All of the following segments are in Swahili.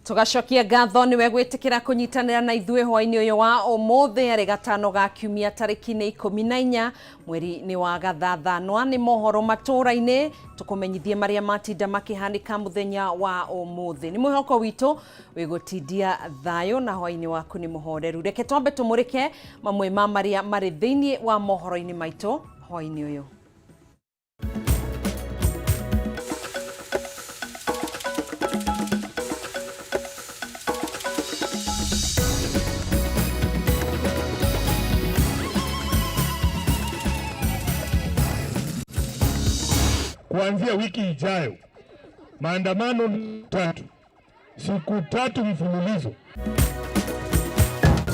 Tugacokia ngatho niwe gwitikira kunyitanira na ithue hwaini uyu wa umuthi ari gatano ga kiumia tariki ni 14 mweri ni wa gathathanwa ni mohoro Matuuraini tukumenyithie maria matinda makihanika muthenya wa umuthi ni mwihoko witu wigutindia thayo na hwaini waku ni muhoreru reke twambe tumurike mamwe ma maria mari thiini wa mohoro-ini maitu hwaini uyu. Kuanzia wiki ijayo maandamano 3 siku 3 mfululizo.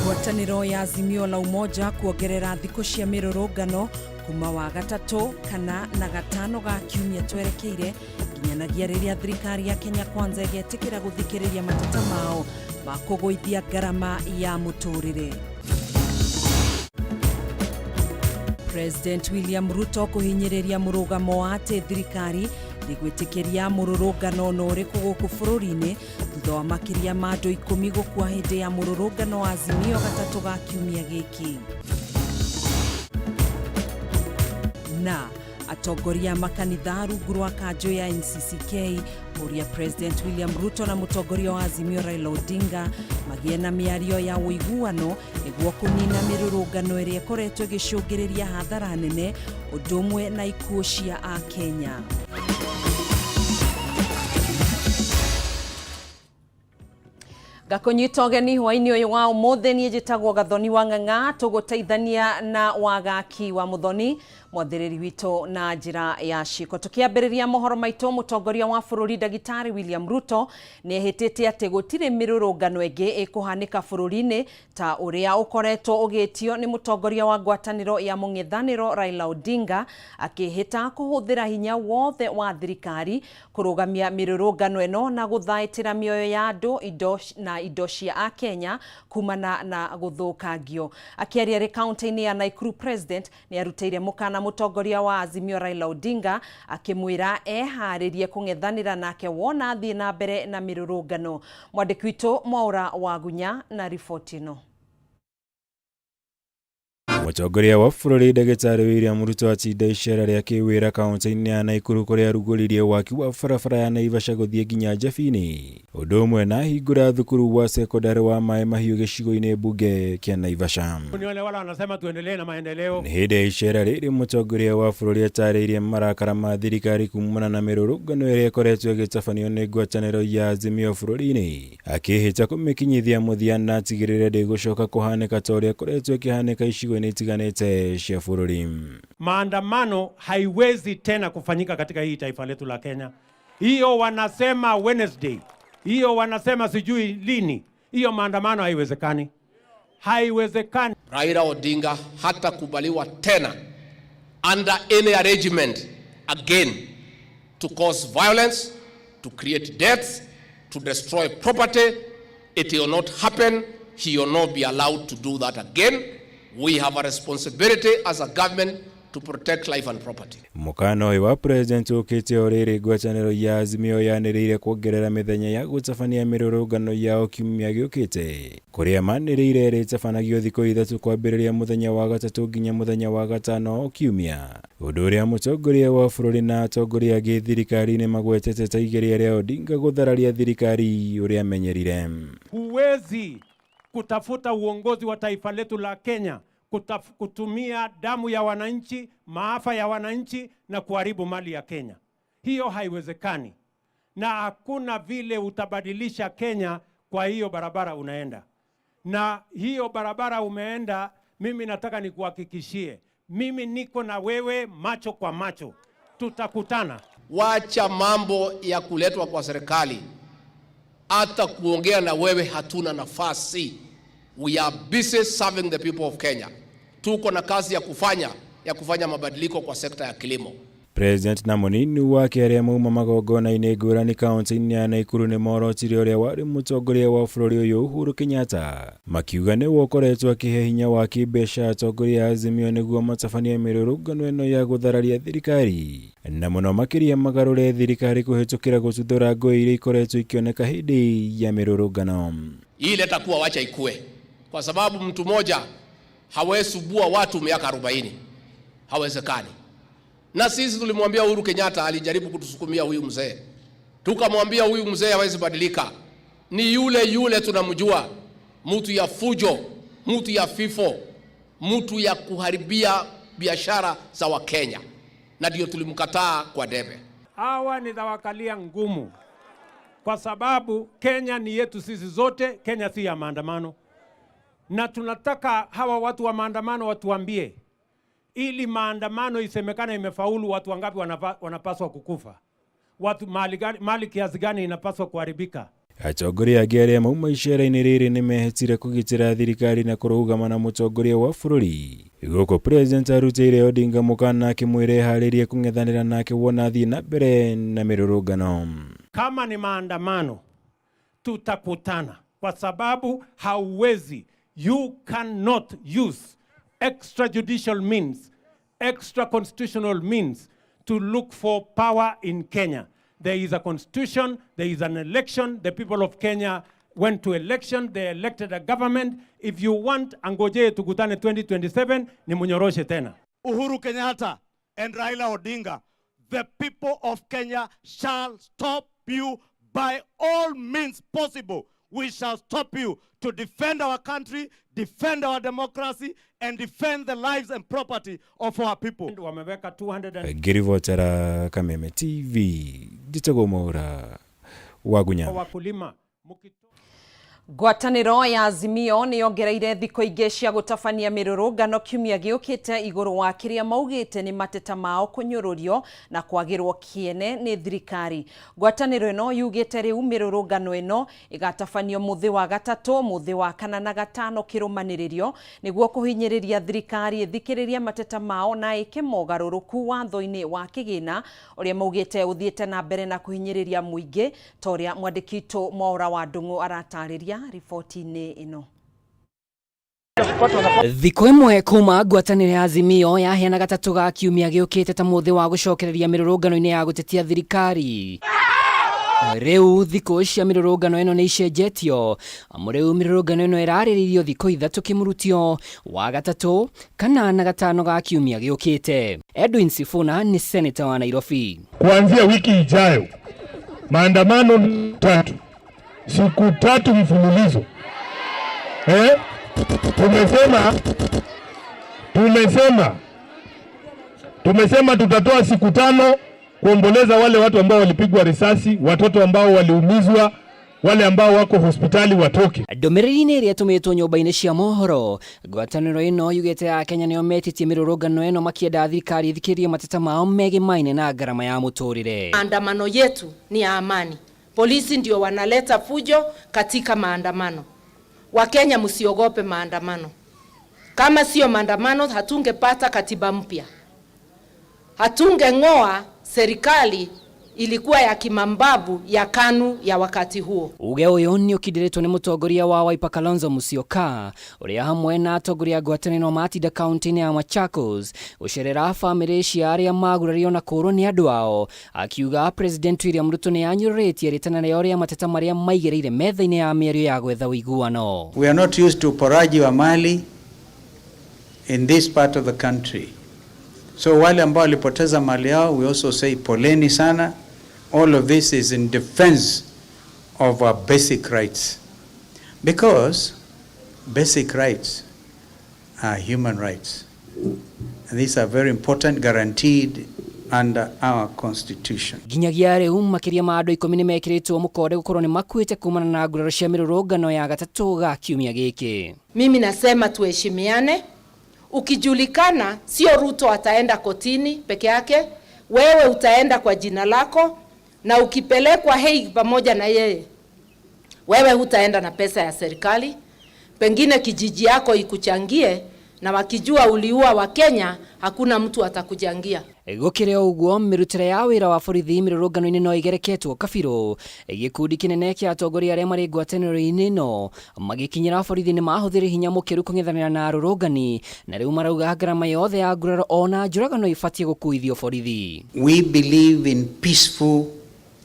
Ngwatanĩro ya Azimio la Umoja kuongerera thikũ cia mĩrũrũngano kuma wa gatatu kana na gatano ga kiumia twerekeire nginyanagia rĩrĩa thirikari ya Kenya Kwanza ĩgetĩkĩra gũthikĩrĩria mateta mao ma kũgũithia ngarama ya mũtũrĩre. President William Ruto kuhinyĩrĩria mũrũgamo wa atĩ thirikari nĩgwĩtĩkĩria mũrũrũngano no ũrĩkũ gũkũ bũrũri-inĩ thutha wa makĩria ma andũ 10 gũkua hĩndĩ ya mũrũrũngano wa Azimio gatatu ga kiumia gĩkĩ. Na atongoria makanitha rungu rwa kanjũ ya NCCK kuria President William Ruto na mũtongoria wa Azimio Raila Odinga magĩe na mĩario ya ũiguano nĩguo kũnina mĩrũrũngano ĩrĩa ĩkoretwo ĩgĩcũngĩrĩria hathara nene ũndũ ũmwe na ikuũ cia Akenya. Gakunyita ũgeni hwaini ũyũ wa ũmũthĩ niĩ njĩtagwo Gathoni wa Ng'ang'a tũgũteithania na wagaki wa Muthoni mwathĩrĩri witũ na njĩra ya ciĩko. Tũkĩambĩrĩria mohoro maitũ mũtongoria wa bũrũri Ndagĩtarĩ William Ruto nĩehĩtĩte atĩ gũtirĩ mĩrũrũngano ĩngĩ ĩkũhanĩka bũrũri-inĩ ta ũrĩa ũkoretwo ũgĩtio nĩ mũtongoria wa ngwatanĩro ya mũng'ethanĩro Raila Odinga akĩhĩta kũhũthĩra hinya wothe wa thirikari kũrũgamia mĩrũrũngano ĩno na gũthaĩtĩra mĩoyo ya andũ indo cia Akenya kumana na gũthũkangio. Akĩaria rĩ kaunti-inĩ ya Nakuru, President nĩarutĩire mũkana mũtongoria wa Azimio Raila Odinga akĩmwĩra eharĩrie kũng'ethanĩra nake wona athiĩ na mbere na mĩrũrũngano. Mwandĩki witũ Mwaura wa Gunya na riboti ĩno. Mũtongoria wa bũrũri Ndagĩtarĩ William Ruto atinda icera rĩa kĩwĩra kaunti-inĩ ya Nakuru kũrĩa arugũririe waki wa barabara ya Naivasha gũthiĩ nginya Njabini. Ũndũ ũmwe na hingũra thukuru wa sekondari wa Maĩ Mahiũ gĩcigo-inĩ bunge kĩa Naivasha. Wale wanasema tuendelee na maendeleo. Nĩ hĩndĩ ya icera rĩrĩ mũtongoria wa bũrũri atarĩirie marakara ma thirikari kumana na mĩrũrũngano ĩrĩa ĩkoretwo ĩgĩtabanio nĩ ngwatanĩro ya Azimio bũrũri-inĩ. Akĩhĩta kũmĩkinyithia mũthia na atigĩrĩre ndĩgũcoka kũhanĩka ta ũrĩa ĩkoretwo ĩkĩhanĩka icigo-inĩ tiganĩte cia bũrũri. Maandamano haiwezi tena kufanyika katika hii taifa letu la Kenya. Hiyo wanasema Wednesday, hiyo wanasema sijui lini, hiyo maandamano haiwezekani. Haiwezekani. Raila Odinga hatakubaliwa tena under any arrangement again to cause violence, to create deaths, to destroy property. It will not happen. He will not be allowed to do that again. We have a responsibility as a government to protect life and property. Mũkana ũyũ wa president ũkĩte o rĩrĩ ngwatanĩro ya Azimio yanĩrĩire kuongerera mĩthenya ya gũtabania mĩrũrũngano yao kiumia gĩũkĩte. Kũrĩa manĩrĩire rĩtabanagio thikũ 3 kwambĩrĩria mũthenya wa gatatũ nginya mũthenya wa gatano kiumia. Ũndũ ũrĩa mũtongoria wa bũrũri na atongoria angĩ thirikari-inĩ magwetete ta igeria rĩa Odinga gũthararia thirikari ũrĩa amenyerire. Huwezi kutafuta uongozi wa taifa letu la Kenya kutumia damu ya wananchi, maafa ya wananchi na kuharibu mali ya Kenya. Hiyo haiwezekani. Na hakuna vile utabadilisha Kenya kwa hiyo barabara unaenda. Na hiyo barabara umeenda, mimi nataka nikuhakikishie, mimi niko na wewe macho kwa macho. Tutakutana. Wacha mambo ya kuletwa kwa serikali. Hata kuongea na wewe hatuna nafasi. We are busy serving the people of Kenya. Tuko na kazi ya kufanya mabadiliko kwa sekta ya kilimo. President na munini wake aria mauma magongona-inĩ ngũrani kaunti-inĩ ya Nakuru nĩ morotire ũrĩa warĩ mũtongoria wa bũrũri ũyũ Uhuru Kenyatta, makiuga nĩwe ũkoretwo akĩhe hinya wa kĩmbeca atongoria a Azimio nĩguo matabanie mĩrũrũngano ĩno ya gũthararia thirikari, na mũno makĩria magarũre thirikari kũhĩtũkĩra gũtuthũra ngũĩ iria ikoretwo ikioneka hĩndĩ ya mĩrũrũngano. Ile takuwa wacha ikue, kwa sababu mtu mmoja hawezi subua watu miaka 40, hawezekani. Na sisi tulimwambia Uhuru Kenyatta, alijaribu kutusukumia huyu mzee. Tukamwambia huyu mzee hawezi badilika. Ni yule tunamjua, mtu ya fujo, mtu ya fifo, mtu ya kuharibia biashara za Wakenya. Na ndio tulimkataa kwa debe. Hawa ni dawakalia ngumu. Kwa sababu Kenya ni yetu sisi zote, Kenya si ya maandamano. Na tunataka hawa watu wa maandamano watuambie, ili maandamano isemekana imefaulu, watu wangapi wanapaswa kukufa? Watu mali kiasi gani inapaswa kuharibika? Atongoria angĩ arĩa mauma icera-inĩ rĩrĩ nĩ mehĩtire kũgitĩra thirikari na kũrũgama na mũtongoria wa bũrũri. Gũkũ President arutĩire Odinga mũkana akĩmwĩra eharĩrie kũng'ethanĩra nake wona athiĩ na mbere na mĩrũrũngano. Kama ni maandamano tutakutana, kwa sababu hauwezi, you cannot use extrajudicial means, extra constitutional means to look for power in Kenya. There is a constitution, there is an election, the people of Kenya went to election, they elected a government. If you want angoje tukutane 2027, ni munyoroshe tena. Uhuru Kenyatta and Raila Odinga, the people of Kenya shall stop you by all means possible. We shall stop you to defend our country, defend our democracy, and defend the lives and property of our people. Wameweka 200 Girivotera Kameme TV, Ditago Mora, Wagunya. Wakulima. Ngwatanĩro ya Azimio nĩ yongereire thikũ ingĩ cia gũtabania mĩrũrũngano kiumia gĩũkĩte igũrũ wa kĩrĩa maugĩte nĩ mateta mao kũnyũrũrio na kwagĩrwo kĩene nĩ thirikari. Ngwatanĩro ĩno yugĩte rĩu mĩrũrũngano ĩno ĩgatabanio mũthĩ wa gatatũ, mũthĩ wa kana na gatano kĩrũmanĩrĩrio nĩguo kũhinyĩrĩria thirikari ĩthikĩrĩrie mateta mao na ĩke mogarũrũku watho-inĩ wa kĩgĩna ũrĩa maugĩte ũthiĩte na mbere na kũhinyĩrĩria mũingĩ ta ũrĩa mwandĩki witũ Mwaũra wa Ndung'u aratarĩria riboti-inĩ ĩno. Thikũ ĩmwe kuma ngwatanĩro ya Azimio yaheana gatatũ ga kiumia gĩũkĩte ta mũthĩ wa gũcokereria mĩrũrũngano-inĩ ya gũtetia thirikari. Rĩu thikũ cia mĩrũrũngano ĩno nĩ icenjetio, amu rĩu mĩrũrũngano ĩno ĩrarĩrĩrio thikũ ithatũ kĩmurutio wa gatatũ kana na gatano ga kiumia gĩũkĩte. Edwin Sifuna ni senator wa Nairobi. Kuanzia wiki ijayo maandamano 3 siku 3 mfululizo. Tumesema tutatoa siku 5 kuomboleza wale watu ambao walipigwa risasi, watoto ambao waliumizwa, wale ambao wako hospitali watoke. Ndũmĩrĩri-inĩ ĩrĩa ĩtũmĩtwo nyũmba-inĩ cia mohoro, ngwatanĩro ĩno yugĩte ya Kenya nĩyo metĩtie mĩrũrũngano ĩno makĩenda thirikari ĩthikĩrĩrie mateta mao megimaine na gharama ya mũtũrĩre. Maandamano yetu ni ya amani. Polisi ndio wanaleta fujo katika maandamano. Wakenya msiogope maandamano. Kama sio maandamano hatungepata katiba mpya. Hatungeng'oa serikali ilikuwa ya kimambabu ya KANU ya wakati huo. Uge ũyũ nĩ ũkindĩrĩtwo nĩ mũtongoria wa Wiper Kalonzo Musyoka, ũrĩa hamwe na atongoria ngwatanĩro matinda kaunti-inĩ ya Machakos gũcerera bamĩrĩ cia arĩa magurario na kũũrwo nĩ andũ ao, akiuga President William Ruto nĩ anyũrĩtie rĩtana rĩao rĩa mateta marĩa maigĩrĩire metha-inĩ ya mĩario ya gwetha ũiguano. We are not used to poraji wa mali in this part of the country. So wale ambao walipoteza mali yao, we also say poleni sana. All of this is in defense of our basic rights. Because basic rights are human rights. And these are very important, guaranteed under our constitution. Ginyagia rĩu makĩria ma andũ 10 nĩ mekĩrĩtwo mũkonde gũkorwo nĩ makuĩte kumana na nguraro cia mĩrũrũngano ya gatatũ ga kiumia gĩkĩ. Mimi nasema tuheshimiane. Ukijulikana sio Ruto ataenda kotini peke yake, wewe utaenda kwa jina lako, na ukipelekwa Hague pamoja na yeye, wewe hutaenda na pesa ya serikali, pengine kijiji yako ikuchangie na wakijua uliua wa Kenya, hakuna mtu atakujangia. Gukire uguo mirutire ya wira wa borithi mirurungano-ini no igereketwo kabiro. Gikundi kinene kia atongoria aria mari ngwataniro-ini no magikinyira borithi ni mahuthire hinya mukiru kung'ethanira na arurungani, na riu marauga ngarama yothe ya nguraro ona njuragano ibatie gukuithio borithi. We believe in peaceful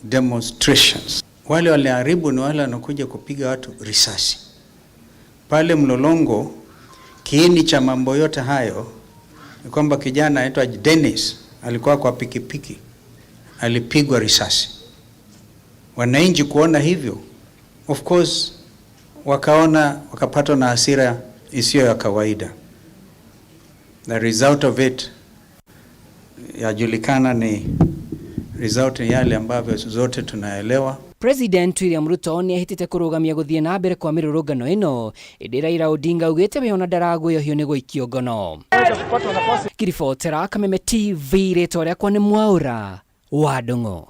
demonstrations. Wale waliharibu ni wale wanakuja kupiga watu risasi. Pale Mlolongo, kiini cha mambo yote hayo ni kwamba kijana anaitwa Dennis alikuwa kwa pikipiki, alipigwa risasi. Wananchi kuona hivyo, of course, wakapatwa na hasira isiyo ya kawaida. The result of it yajulikana, ni result ni yale ambavyo zote tunaelewa. President William Ruto ni ahitite kurugamia guthie na mbere kwa mirurungano ino, indi Raila Odinga ugite we ona ndaraguoyohio ni guikio ngono. Kiribotera Kameme TV, ritwa riakwa ni Mwaura wa Ndung'u.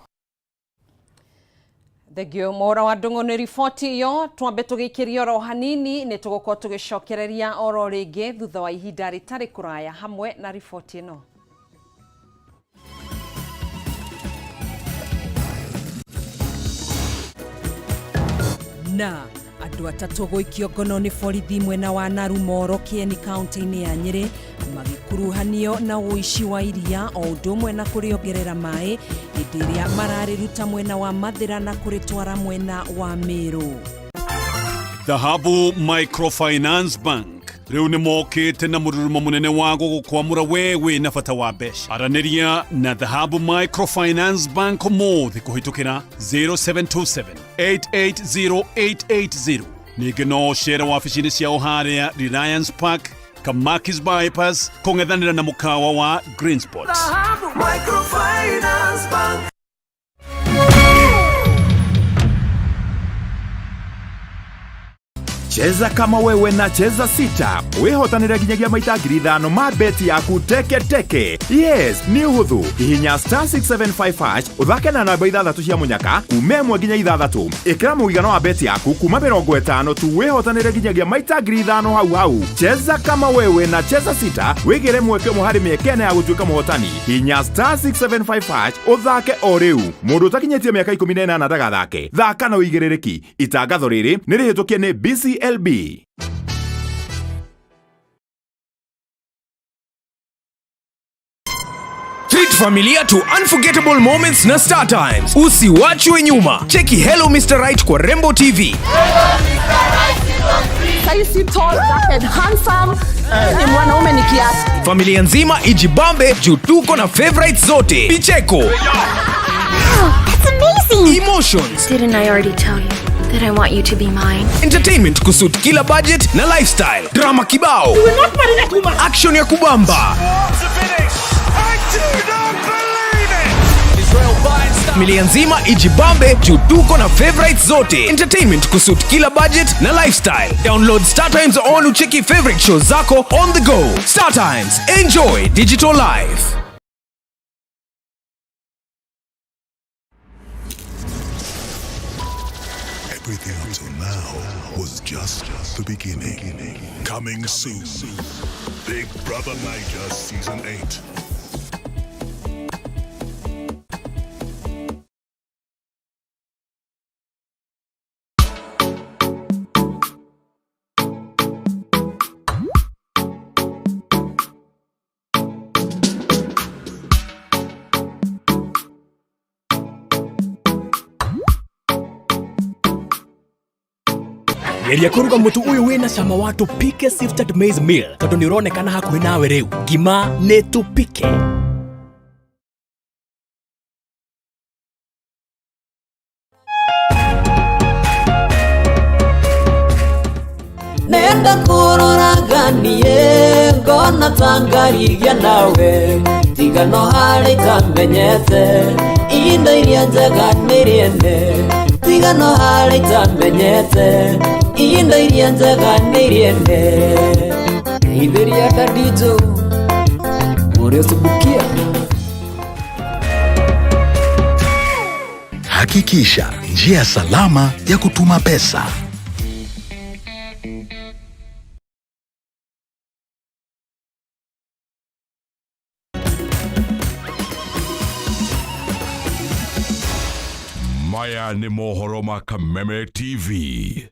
Thegio Mwaura wa Ndung'u ni riboti iyo. Twambe tugikiria oro hanini ni tugukorwo tugicokereria oro ringi thutha wa ihinda ritari kuraya hamwe na riboti ino. Na andu atatu guikio ngono ni borithi mwena wa Narumoro, Kieni kaunti-ini ya Nyeri, magikuruhanio na uici wa iria o undu umwe na kuriongerera mai hindi iria marariruta mwena wa Mathira na kuritwara mwena wa Meru. Dhahabu Microfinance Bank riu ni mokite na mururumo munene wa gukwamura wewe na bata wa mbeca. Araniria na Dhahabu Microfinance Bank mothi kuhitukira 0727 880880. Ningĩ no cera wabici-inĩ ciao haria Reliance Park, Kamakis Bypass, kung'ethanĩra na mukawa wa Green Spots. Dhahabu Microfinance Bank. Cheza kama wewe na cheza sita. Wihotanira ginyagia maita 5,000 ma beti yaku teke teke. Yes, ni uhuthu. Hihinya *675# uthake na namba 6 cia munyaka umemwe ginya 6. Ikira muigano wa beti yaku kuma 50 tu wihotanira ginyagia maita 5,000 hau. Cheza kama wewe na cheza sita. Wigire mweke muhari miekene ya gutuika muhotani. Hihinya *675# uthake o riu. Mundu utakinyetie miaka 18 ndagathake. Thaka na uigirereki. Itangatho riri ni rihitukie ni BCLB. Treat familia to unforgettable moments na Star Times. Usiwachwe nyuma. Cheki Hello Mr. Right kwa Rembo TV. Saisi tall, dark and handsome. Ni mwanaume ni kiasi. Familia nzima ijibambe juu tuko na favorites zote. Picheko. Wow, that's amazing. Emotions. Didn't I already tell you that I want you to be mine? Entertainment kusuit kila budget na lifestyle. Drama kibao. Action ya kubamba. Familia nzima ijibambe juu tuko na favorites zote. Entertainment kusuit kila budget na lifestyle. Download Star Times on ucheki favorite shows zako on the go. Star Times, enjoy digital life. Everything up till now was just the beginning. Coming soon, Big Brother Niger Season 8. Geria kuruga mutu uyu wina cama wa tupike sifted maize meal tondu ni uronekana hakuhi nawe riu. Ngima ni tupike. Nenda kuroraganie ngona tangarigia nawe tigano hari tamenyete indo iria njega niriende tigano hari tamenyete indo iria njega niriende ithiria dadijo urio subukia. Hakikisha njia salama ya kutuma pesa. Maya ni mohoro ma Kameme TV.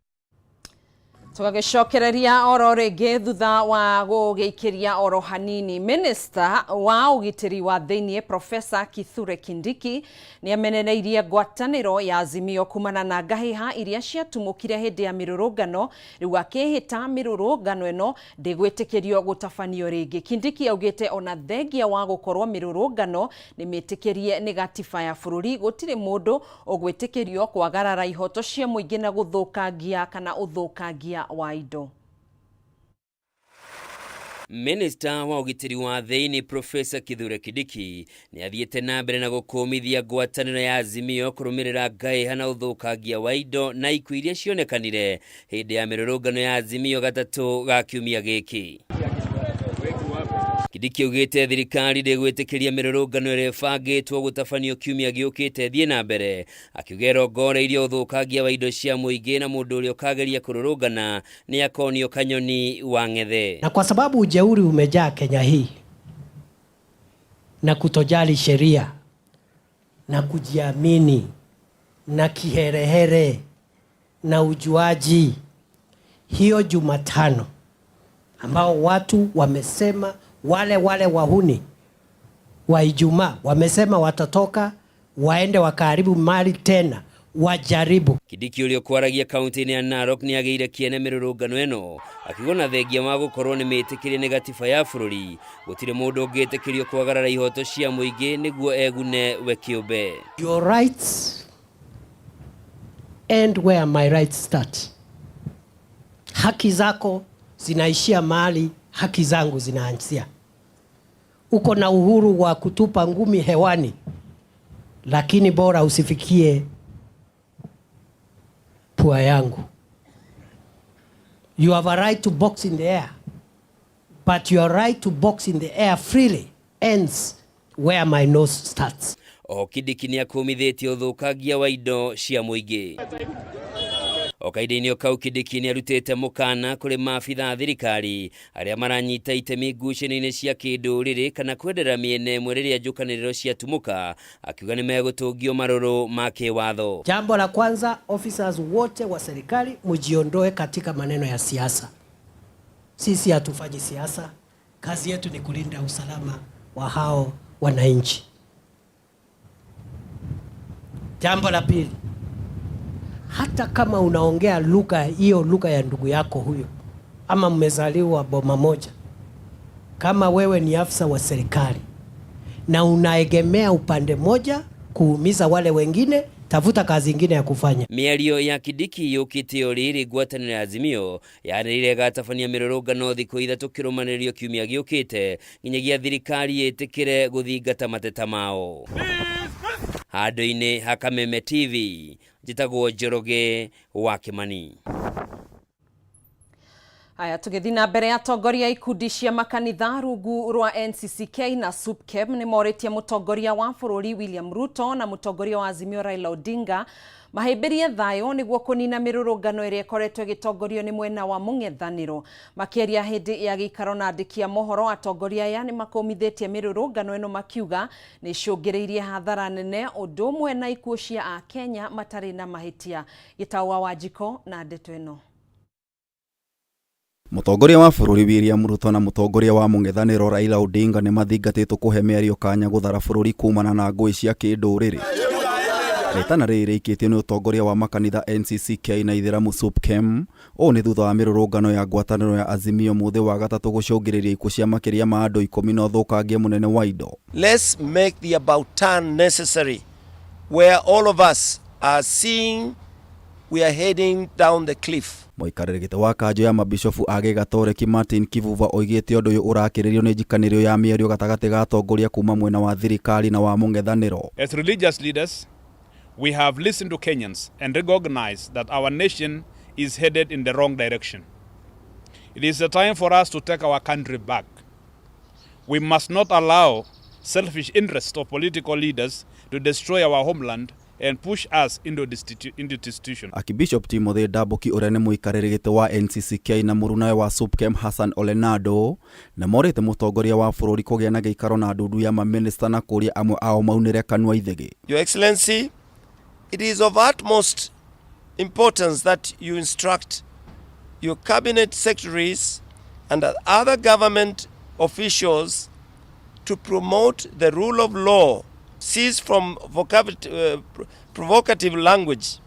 Tugagicokereria oro ringi thutha wa gugiikiria oro hanini. Minister wa ugitiri wa thiini Profesa Kithure Kindiki ni ameneneirie ngwataniro ya Azimio kumana na ngahiha iria ciatumukire hindi ya mirurungano, riu akihita mirurungano eno ndigwitikirio gutafanio ringi. Kindiki augite ona thengia wa gukorwo mirurungano ni mitikirie ni gatiba ya bururi, gutire mundu ugwitikirio kwagarara ihoto cia muingi na guthukangia kana uthukangia wa indo. Minister wa ugitiri wa thiini Profesa Kithure Kindiki ni athiete na mbere na gukumithia ngwataniro ya Azimio kurumirira ngaiha na uthukangia wa indo na ikuũ iria cionekanire hindi ya mirurungano ya Azimio gatatu ga kiumia giki. Kindiki augite thirikari ndigwitikiria mirurungano ĩrĩa ĩbangĩtwo gũtabanio kiumia gĩũkĩte thie na mbere, akiugera ngora iria uthukangia wa indo cia muingi na mundu ũrĩa ũkageria kururungana ni akonio kanyoni wa ng'ethe. Na kwa sababu ujeuri umejaa Kenya hii na kutojali sheria na kujiamini na kiherehere na ujuaji, hiyo Jumatano ambao watu wamesema wale wahuni wa Ijumaa wamesema watatoka waende wakaribu mali tena wajaribu. Kindiki ũrĩa kwaragia kaunti-inĩ ya Narok ni ageire kiene mirurungano eno, akigona thengia wa gukorwo ni mitikirie ni gatiba ya bururi, gutire mundu ũngĩtĩkĩrio kwagarara ihoto cia muingi niguo egune we kĩũmbe. Your rights end where my rights start. Haki zako zinaishia mahali haki zangu zinaanzia. Uko na uhuru wa kutupa ngumi hewani, lakini bora usifikie pua yangu. You have a right to box in the air, but your right to box in the air freely ends where my nose starts. Kindiki ni akumithitie uthukangia wa indo cia muingi. Kaida-inĩ kau Kindiki ni arutĩte mũkana kũrĩ maabitha thirikari arĩa maranyita itemi ngucanio-inĩ cia kĩndũrĩrĩ kana kwendera mĩena ĩmwe rĩrĩa njũkanĩrĩro ciatumuka, akiuga ni megũtũngio marũrũ ma kĩwatho. Jambo la kwanza, officers wote wa serikali mjiondoe katika maneno ya siasa. Sisi hatufanyi siasa, kazi yetu ni kulinda usalama wa hao wananchi. Jambo la pili, hata kama unaongea hiyo lugha ya ndugu yako huyo, ama mmezaliwa boma moja, kama wewe ni afisa wa serikali na unaegemea upande moja kuumiza wale wengine, tafuta kazi nyingine ya kufanya. Miario ya Kindiki yukite oriri ngwataniro ya Azimio yarĩrĩire gatabania mirurungano thikũ ithatũ kĩrũmanĩrĩrio kiumia gĩũkĩte nginyagia thirikari ĩtĩkĩre gũthingata mateta mao. Handũ-inĩ ha Kameme TV, njĩtagwo Njoroge wa Kimani. Aya tugithi na mbere, atongoria ikundi cia makanitha rungu rwa NCCK na SUPKEM ni morĩtie mũtongoria wa bũrũri William Ruto na mũtongoria wa Azimio Raila Odinga mahĩmbĩrie thayũ nĩguo kũnina mĩrũrũngano ĩrĩa ĩkoretwo ĩgĩtongorio nĩ mwena wa mũng'ethanĩro. Makĩaria hĩndĩ ya gĩikaro na andĩki a mohoro, atongoria aya nĩ makũmithĩtie mĩrũrũngano ĩno makiuga nĩ icũngĩrĩirie hathara nene ũndũ ũmwe na ikuũ cia Akenya matarĩ na mahĩtia. Gĩtaũ wa Wanjiko na ndeto ĩno. Mũtongoria wa bũrũri William Ruto na mũtongoria wa mũng'ethanĩro Raila Odinga nĩ mathingatĩtwo kũhe mĩario kanya gũthara bũrũri kumana na ngũĩ cia kĩndũrĩrĩ. Rĩtana rĩrĩ rĩikĩtio nĩ ũtongoria wa makanitha NCCK na ithĩramu SUPKEM, ũũ nĩ thutha wa mĩrũrũngano ya ngwatanĩro ya Azimio mũthĩ wa gatatũ gũcũngĩrĩria ikuũ cia makĩria ma andũ 10 na ũthũkangia mũnene wa indo. Let's make the about turn necessary where all of us are seeing we are heading down the cliff. Mũikarĩri gĩtĩ wa kanjũ ya mabishofu a Gĩgatoreki Martin Kivuva oigĩte ũndũ ũyũ ũrakĩrĩrio nĩ njikanĩrio ya mĩario gatagatĩ ga atongoria kuma mwena wa thirikari na wa mũng'ethanĩro. As religious leaders, we have listened to Kenyans and recognized that our nation is headed in the wrong direction. It is a time for us to take our country back. We must not allow selfish interests of political leaders to destroy our homeland and push us into destitution. Archbishop Timothy Ndaboki ũrĩa nĩ mũikarĩri gĩtĩ wa NCCK na mũrunawe wa SUPKEM Hassan Olenado na morĩte mũtongoria wa bũrũri kũgĩa na gĩikaro na ndundu ya maminista na kũria amwe ao maunĩre kanua ithegi. Your Excellency, It is of utmost importance that you instruct your cabinet secretaries and other government officials to promote the rule of law, cease from provocative language.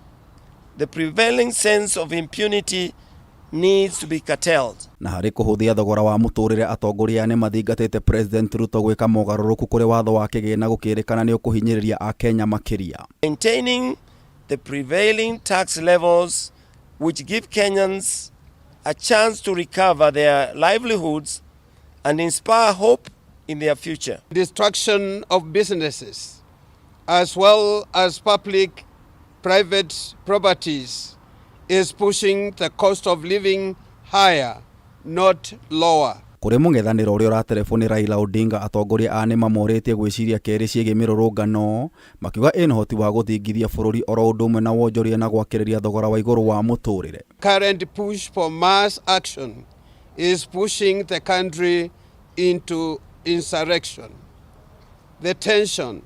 The prevailing sense of impunity needs to be curtailed. Na harĩ kũhũthia thogora wa mũtũrĩre, atongoria nĩ mathingatĩte President Ruto gwĩka mogarũrũku kũrĩ watho wa kĩgĩna gũkĩrĩkana nĩ ũkũhinyĩrĩria Akenya makĩria. Maintaining the prevailing tax levels which give Kenyans a chance to recover their livelihoods and inspire hope in their future. Destruction of businesses as well as public-private properties is pushing the cost of living higher, not lower. Kũrĩ mũng'ethanĩro ũrĩa ũraterebũnĩ Raila Odinga, atongoria a nĩ mamorĩtie gwĩciria kerĩ ciĩgiĩ mĩrũrũngano, makiuga ĩna ũhoti wa gũthingithia bũrũri oro ũndũ ũmwe na wonjoria na gwakĩrĩria thogora wa igũrũ wa mũtũrĩre. Current push for mass action is pushing the country into insurrection. The tension,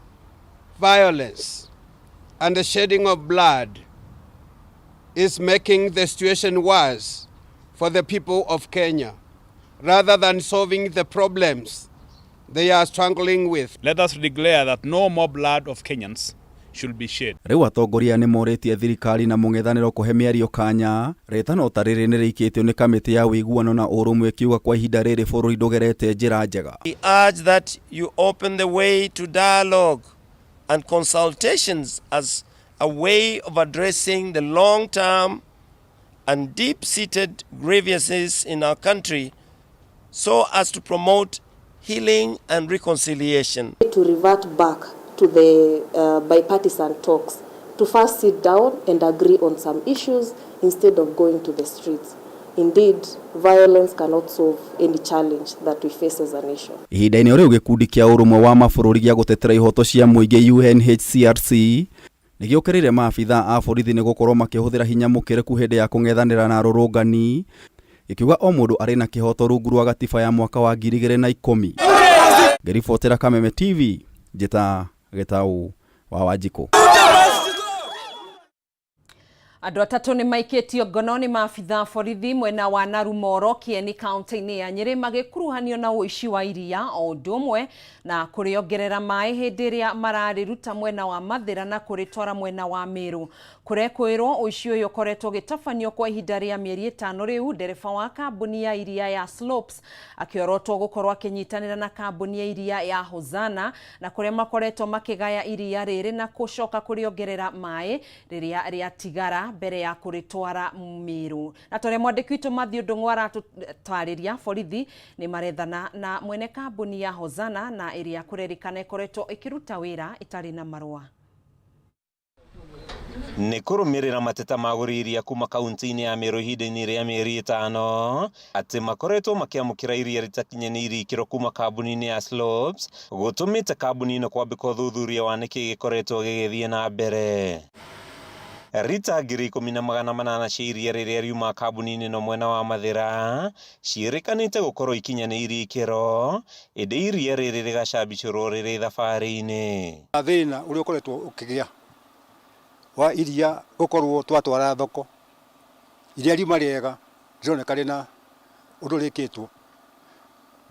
violence, and the shedding of blood is making the situation worse for the people of Kenya, rather than solving the problems they are struggling with. Let us declare that no more blood of Kenyans should be shed. Rĩu atongoria nĩ morĩtie thirikari na mũng'ethanĩro kũhe mĩario kanya, rĩtano ta rĩrĩ nĩ rĩikĩtio nĩ kamĩtĩ ya ũiguano na ũrũmwe kiuga kwa ihinda rĩrĩ bũrũri ndũgerete njĩra njega. We urge that you open the way to dialogue and consultations as a way of addressing the long-term and deep-seated grievances in our country, so as to promote healing and reconciliation. To revert back to the bipartisan talks, to first sit down and agree on some issues instead of going to the streets. Indeed, violence cannot solve any challenge that we face as a nation. Ihinda-inĩ rĩu gĩkundi kĩa ũrũmwe wa mabũrũri gĩa gũtetera ihoto cia mũingĩ UNHCRC nĩgĩũkĩrĩire maabitha a borithi nĩ gũkorwo makĩhũthĩra hinya mũkĩrĩku hĩndĩ ya kũng'ethanĩra na arũrũngani, gĩkiuga o mũndũ arĩ na kĩhoto rungu rwa gatiba ya mwaka wa 2010. Ngĩribotera Kameme TV, njĩta Gĩtaũ wa Wanjikũ. Andũ atatũ nĩ maikĩtio ngono nĩ maabitha borithi mwena wa Narumoro, Kieni kaunti-inĩ ya Nyĩrĩ magĩkuruhanio na ũici wa iria o ũndũ ũmwe na kũrĩongerera maĩ hĩndĩ ĩrĩa mararĩruta mwena wa Mathĩra na kũrĩtwara mwena wa Mĩrũ. Kũrekwĩrwo ũici ũyũ ũkoretwo ũgĩtabanio kwa ihinda rĩa mĩeri 5 rĩu, ndereba wa kambuni ya iria ya Slopes akĩorotwo gũkorwo akĩnyitanĩra na kambuni ya iria ya Hozana na kũrĩa makoretwo makĩgaya iria rĩrĩ na gũcoka kũrĩongerera maĩ rĩrĩa rĩatigara mbere ya kũrĩtwara Mĩrũ. Na tũrĩa mwandĩki witũ Matthew Ndung'u aratũtarĩria, borithi nĩ marethana na mwene kambuni ya Hozana na ĩrĩa kũrerĩkana ĩkoretwo ĩkĩruta wĩra ĩtarĩ na marũa. Nĩ kũrũmĩrĩra mateta magũrĩria kuma kaunti-inĩ ya Mĩrũ ihinda-inĩ rĩa mĩeri 5 atĩ makoretwo makĩamũkĩra iria rĩtakinyanĩirie ikĩro kuma kambuni-inĩ ya Slopes, gũtũmĩte kambuni-ino kwambĩka ũthuthuria wa nĩkĩ gĩkoretwo gĩgĩthiĩ na mbere. Rita 10,800 cia iria rĩrĩa riuma kambuni-inĩ ĩno mwena wa Mathĩra ciĩrĩkanĩte gũkorwo ikinyanĩirie ikĩro, ĩndĩ iria rĩrĩ rĩgacambicũrwo rĩrĩ thabarĩ-inĩ. Thĩna ũrĩa ũkoretwo ũkĩgĩa wa iria gũkorwo twatwara thoko, iria riuma rĩega rĩroneka rĩna ũndũ rĩkĩtwo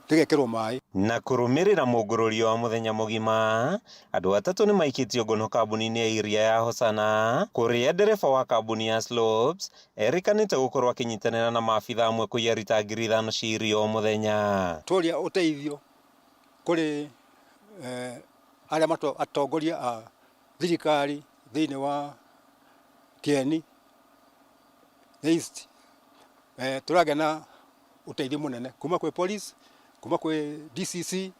rĩgekĩrwo maĩ. Na kũrũmĩrĩra mũngũrũrio wa mũthenya mũgima, andũ atatũ nĩ maikĩtio ngono kambuni-inĩ ya iria ya Hosana, kũrĩa ndereba wa kambuni ya Slopes erĩkanĩte gũkorwo akĩnyitanĩra na maabitha amwe kũiya rita 5,000 cia iria o mũthenya. Tũria ũteithio kũrĩ arĩa atongoria a thirikari thĩinĩ wa Kieni East, tũragĩa na ũteithio mũnene kuma kwĩ police, kuma kwĩ DCC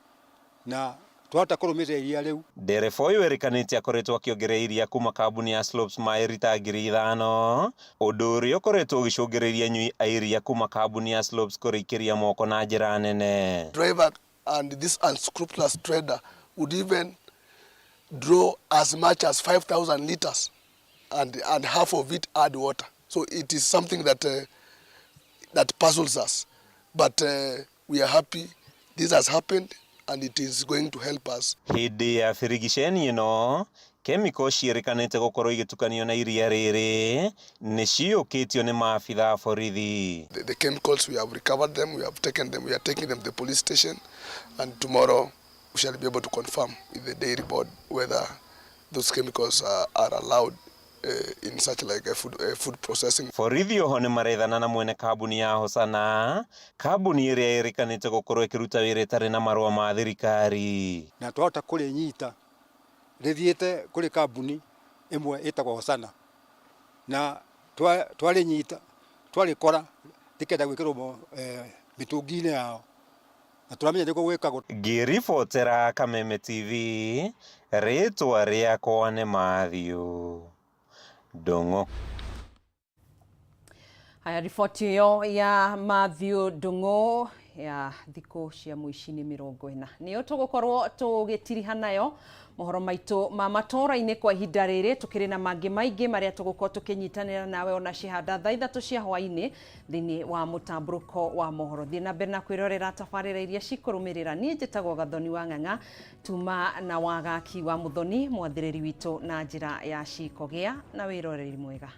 na twahota kũrũmĩrĩra iria rĩu. Ndereba ũyũ erĩkanĩte akoretwo akĩongerera iria kuma kambuni ya Slopes maĩ rita 5,000, ũndũ ũrĩa ũkoretwo ũgĩcũngĩrĩria nyui a iria kuma kambuni ya Slopes kũrĩkĩria moko na njĩra nene. Driver and this unscrupulous trader would even draw as much as 5,000 liters and half of it add water. So it is something that puzzles us. But we are happy this has happened and it is going to help us. Hĩndĩ ya firigiceni ĩno, Chemical ciĩrĩkanĩte gũkorwo igĩtukanio na iria rĩrĩ nĩ ciũkĩtio nĩ maabitha borithi. The chemicals, we have recovered them, we have taken them, we are taking them to the police station, and tomorrow we shall be able to confirm with the dairy board whether those chemicals are allowed in such like a food processing. Borithi oho nĩ marethana na mwene kambuni ya Hosana, kambuni ĩrĩa ĩrĩkanĩte gũkorwo ĩkĩruta wĩra ĩtarĩ na marũa ma thirikari. Na twahota kũrĩnyita rĩthiĩte kũrĩ kambuni ĩmwe ĩtagwo Hosana, na twarĩnyita twarĩkora rĩkenda gwĩkĩrwo mĩtũngi-inĩ yao, na tũramenya nĩguo gwĩkagwo. Ngĩribotera Kameme TV, rĩtwa rĩakwa nĩ Matthew Ndung'u. Haya, riboti hiyo ya Matthew Ndung'u ya thikũ cia mũici-inĩ 40 nĩyo tũgũkorwo tũgĩtiriha nayo mohoro maitũ ma matũũra-inĩ kwa ihinda rĩrĩ. Tũkĩrĩ na mangĩ maingĩ marĩa tũgũkorwo tũkĩnyitanĩra nawe ona cihanda thaa 3 cia hwaĩ-inĩ thĩinĩ wa mũtambũrũko wa mohoro. Thiĩ na mbere na kwĩrorera tabarĩra iria cikũrũmĩrĩra. Niĩ njĩtagwo Gathoni wa Ng'ang'a, tuma na wagaki wa Muthoni, mwathĩrĩri witũ na njĩra ya ciko. Gĩa na wĩroreri mwega.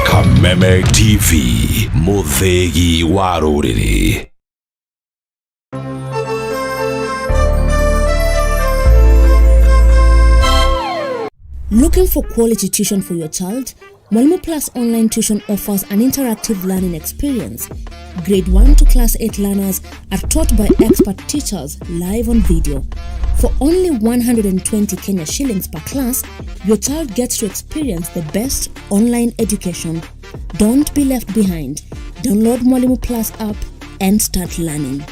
Kameme TV, muthegi wa rũrĩrĩ. Looking for quality tuition for your child? Mwalimu Plus Online Tuition offers an interactive learning experience. Grade 1 to Class 8 learners are taught by expert teachers live on video. For only 120 Kenya shillings per class, your child gets to experience the best online education. Don't be left behind. Download Mwalimu Plus app and start learning.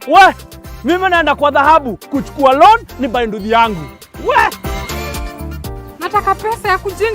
We, mimi naenda kwa dhahabu kuchukua loan ni bainduthi yangu. We! Nataka pesa ya kujenga